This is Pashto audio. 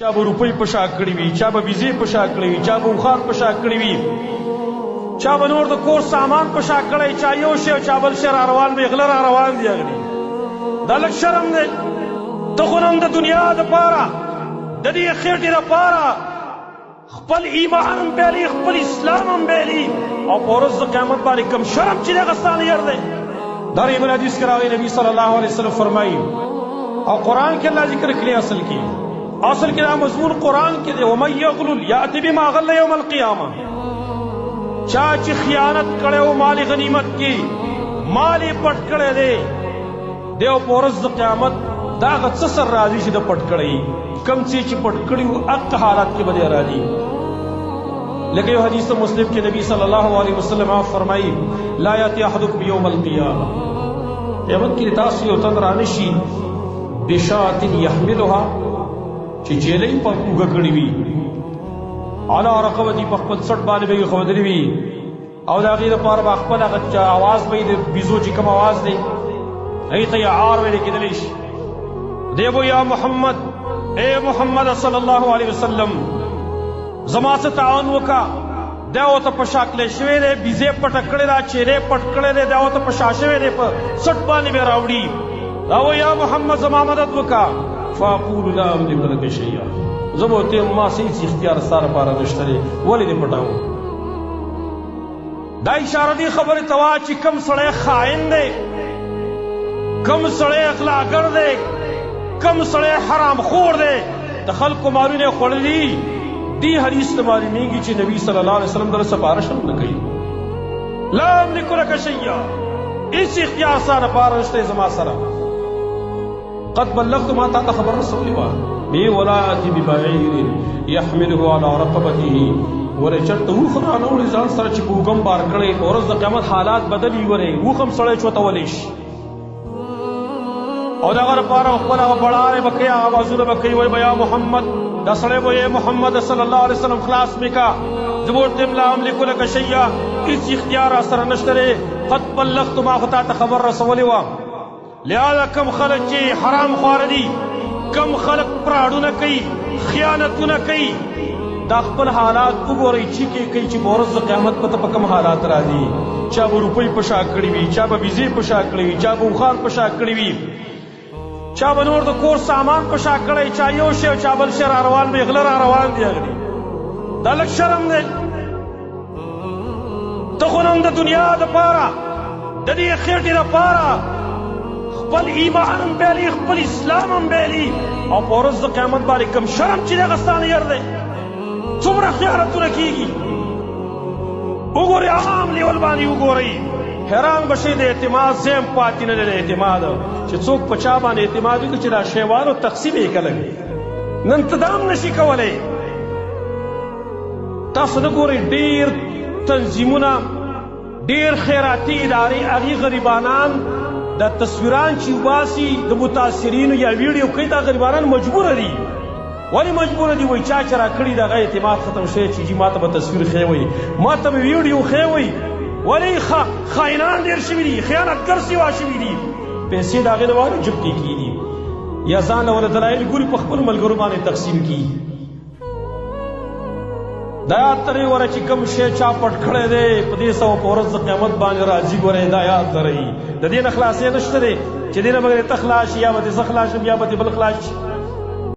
چا به روپۍ په شا کړې وي، چا به ویزې په شا کړې وي، چا به بخار په شا کړې وي، چا به نور د کور سامان په شا کړی، چا یو شی او چا بل شی را روان وي، غله را روان دي. اغلي دا لږ شرم دی. ته خو نن د دنیا دپاره د دې خېټې دپاره خپل ایمان هم بایلي، خپل اسلام هم بایلي، او په ورځ د قیامت باندې کوم شرم چې دی هغه ستا نه ير دی. دا ابن حدیث کې راغلی نبي صلی الله علیه وسلم فرمایي، او قرآن کې الله ذکر کړی اصل کې دا مضمون قرآن کې دی، ومن یغلل یأتی بما غل یوم القیامه. چا چې خیانت کړی و مال غنیمت کې، مال یې پټ کړی دی، دی په ورځ د قیامت دا هغه څه سر راځي چې د پټ کړی، کم څه چې پټ کړي و هغه حالات کې به دی راځي. لکه یو حدیث مسلم کې نبی صلی الله علیه وسلم فرمایي، لا یأتی احدکم یوم القیامه، قیامت کې تاسو یو تن رانشي بشاة یحملها، چې جیلې په اوږه کړې وي، علی رقبتي په خپل سټ باندې به یې ښودلې وي، او د هغې دپاره به خپل هغه اواز به یې د بیزو چې کوم اواز دی هغې ته یې عار ویلې کېدلی شي. دی به یا محمد، اے محمد صلی الله علیه وسلم زما څه تعاون وکړه، دا ورته په شا کلی شوی دی، بیزې پټه کړې ده، چیرې پټ کړی دی، دا ورته په شا شوی دی، په سټ باندې به یې راوړي. دا و یا محمد زما مدد وکړه، فاقول لا املک لک شیئا، زه به ورته وایم ما هیڅ اختیار ستا لپاره نشته دی، ولې دې پټوم؟ دا اشاره دې خبرې ته وه چې کوم سړی خائن دی، کوم سړی اغلاګر دی، کوم سړی حرام خور دی، د خلکو مالونه یې خوړلي. دې حدیث ته معلومیږي چې نبي صلی الله علیه وسلم دله سپارښت هم نه کوي. لا املک لک شیئا، هیڅ اختیار ستا لپاره نشته زما سره. قد بلغت ما تا خبر رسولی وه بی ولایتی ببعیر یحمله علی رقبته، ورې چرته وخ رانوړي ځان سره چې په اوږم بار کړی، په ورځ د قیامت حالات بدلي، ورې وخ هم سړی چوتولی شي، او د هغه لپاره خپل هغه بړارې به کوي، اوازونه به کوي، وایي به یا محمد، دا سړی به یې محمد صلی الله علیه وسلم خلاص مې کا، زه به ورته یم لا املک لک شیئا، هېڅ اختیار را سره نشته دی، قد بلغت ما خو تا ته خبر رسولی وه. لہذا کم خلق چې حرام خواره دي، کم خلق پراړونه کوي، خیانتونه کوي، دا خپل حالات وګورئ چې کوي چې په ورځ د قیامت پته په کوم حالات راځي. چا به روپۍ په شا کړي وي، چا به ویزې په شا کړي وي، چا به بخار په شا کړي وي، چا به نور د کور سامان په شا کړی، چا یو شی او چا بل شی را روان وي، غله را روان دي. اغلي دا لږ شرم دی. ته خو نن د دنیا دپاره د دې خېټې دپاره خپل ایمان هم بایلي، خپل اسلام هم بایلي، او په ورځ د قیامت باندې کوم شرم چې دی هغه ستا نه ير دی. څومره خیانتونه کېږي، وګورئ عام لیول باندې وګورئ، حیران به شئ. د اعتماد ځای هم پاتې نه دی، د اعتماد چې څوک په چا باندې اعتماد وکړي چې دا شیوانو تقسیم یې کله نن ته دا هم نشي کولی. تاسو نه ګورئ ډېر تنظیمونه، ډېر خیراتي ادارې، هغې غریبانان دا تصویران چې وباسي د متاثرینو یا ویډیو کوي، دا غریبانان مجبوره دي. ولې مجبوره دي؟ وایي چا چې را کړي د هغه اعتماد ختم شوی چې جي ما ته به تصویر ښی وي، ما ته به ویډیو ښی وي. ولې خاینان ډېر شوي دي، خیانتګر سوا شوي دي، پیسې د هغې د وارې جب کې کېږي، یا ځان له وله دلایل ګوري په خپلو ملګرو باندې تقسیم کېږي. دا یاد ترې وره چې کوم شی چا پټ کړی دی، په دې سوه په ورځ د قیامت باندې راځي. ګورئ دا یاد ترې د دې نه خلاصې نشته دی چې دې نه بغیر ته خلاص شي، یا به دې زه خلاص شم، یا به دې بل خلاص شي.